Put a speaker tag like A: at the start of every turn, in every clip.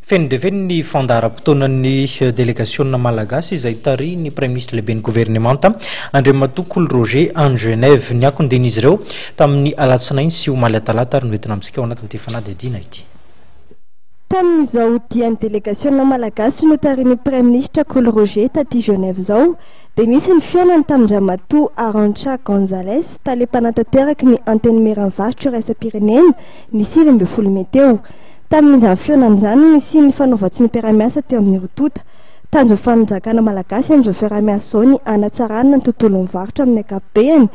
A: Feno dia feno ny fandaharam-potoanan'ny délégation malagasy izay tary ny premier ministre lehibe ny gouvernementa Andriamatoa Coly-Roger any Genève ny akonden'izy ireo tamin'ny alatsinainy sy omaly talata ary noentina amintsika ao anatin'ity fanady adina ity.
B: Tamin'izao dian'ny délégation malagasy no tarin'ny premier ministre Coly-Roger taty Genève zao dia nisy ny fiainany tamin'Andriamatoa Arantxa Gonzalez talepanatanteraka ny anteny Meranvarotro iraisam-pirenena ny 20 Mey teo. Tamin'izany fiainan'izany nisy ny fanaovatsy ny mpiara-miasa teo amin'ny rotota. Tanjony fanjakana malagasy amin'izao fiara-miasa zao ny anatsarana ny tontolon'ny varotra amin'ny ankapobeny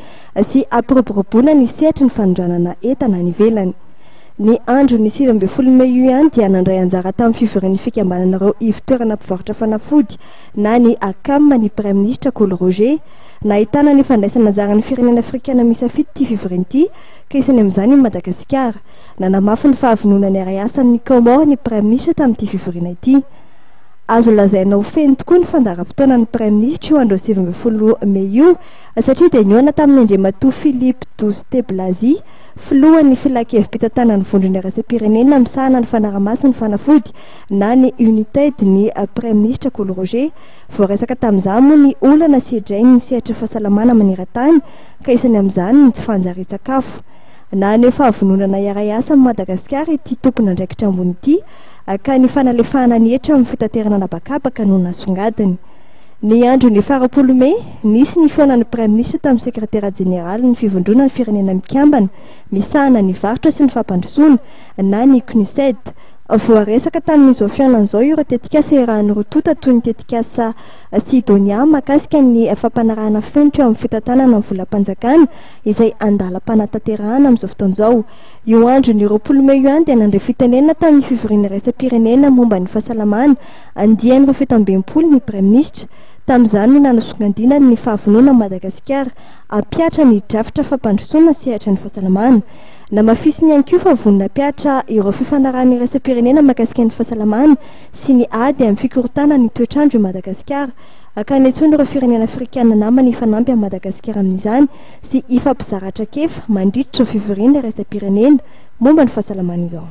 B: sy ampiroboroboana ny sehatra ny fanondranana entana any ivelany. Ny andro ny 20 Mey io ihany dia nandray anjara tamin'ny fivorian'ny fikambanan'ireo ivon-toerana mpivarotra fanafody na ny ACAM ny premier ministre Coly-Roger nahitana ny fandraisana anjaran'ny firenena afrikana misafito ity fivoriana ity ka isany amin'izany ny Madagasikara. Nanamafy ny fahavononany iray asan'ny Comore ny premier ministre tamin'ity fivoriana ity. Azo lazaina ho feno tokoa ny fandaharam-potoanan'ny premier ministre io andro 20 Mey io satria dia niona tamin'ny Andriamatoa Philippe Douste-Blazy filohan'ny filakevim-pitantanana ny vondrony iraisam-pirenena misahana ny fanaramaso ny fanafody na ny UNITAID ny premier ministre Coly-Roger. Voaresaka tamin'izany moa ny olana sy hedrainy ny sehatra fahasalamana maneran-tany ka isany amin'izany ny tsy fanjary-tsakafo. Na ny fahavononana iray asa amin'ny Madagasikara ity tokony andraikitra ambony ity ka ny fanalefahana ny hetra amin'ny fitaterana anabakabaka no nasongadiny. Ny andro ny 20 Mey nisy ny fiainan'ny premier ministre tamin'ny sekretera jeneraly ny fivondrona ny firenena mikambana misahana ny varotra sy ny fampandrosoana na ny CNUSED. Voaresaka tamin'izao fiainan'izao ireo tetikasa iarahan'ny rotota toy ny tetikasa Sidonia makasika ny fampanarahana fenitra eo amin'ny fitantanana amin'ny volam-panjakana izay andalam-panatanterahana amin'izao fotoan'izao. Io andro ny 20 Mey io ihany dia nandray fitenenana tamin'ny fivoriana iraisam-pirenena momba ny fahasalamana andiany 70 ny premier ministre. Tamin'izany no nanasongadinany ny fahavonona Madagasikara ampiatra ny drafitra fampandrosoana sehatra ny fahasalamana. Namafisiny ihany koa fa vonona ampiatra ireo fifanarahana iraisam-pirenena mahakasika ny fahasalamana sy ny ady amin'ny fikorotana ny toetrandro i Madagasikara. Akany antsoina ireo firenena afrikana namana ifanampy amin'ny Madagasikara amin'izany sy ifampizaratra kefa mandritra ireo fivoriana iraisam-pirenena momba ny fahasalamana izao.